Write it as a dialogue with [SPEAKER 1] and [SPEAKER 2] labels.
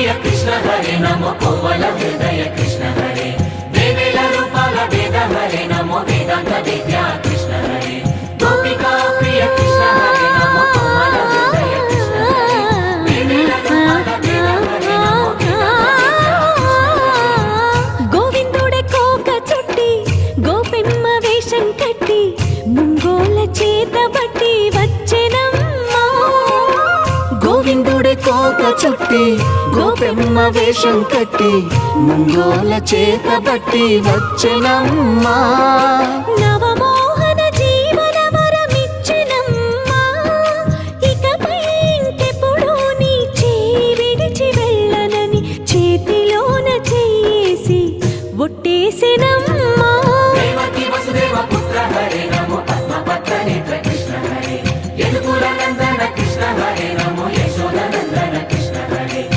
[SPEAKER 1] ప్రియ కృష్ణ హరే నమో కోవల హృదయ కృష్ణ హరే దేవేల రూపాల వేద హరే నమో వేదాంత విద్యా కృష్ణ హరే గోపికా ప్రియ కృష్ణ హరే నమో కోవల హృదయ కృష్ణ హరే దేవేల రూపాల వేద హరే నమో వేదాంత విద్యా
[SPEAKER 2] గోవిందుడే కోక చుట్టి గోపెమ్మ వేషం కట్టి ముంగోల చేత బట్టి వచ్చెనమ్మా
[SPEAKER 3] గోవిందుడే కోక చుట్టి గోపెమ్మ వేషం కట్టి ముంగోల చేత బట్టి వచ్చెనమ్మా
[SPEAKER 2] నవమో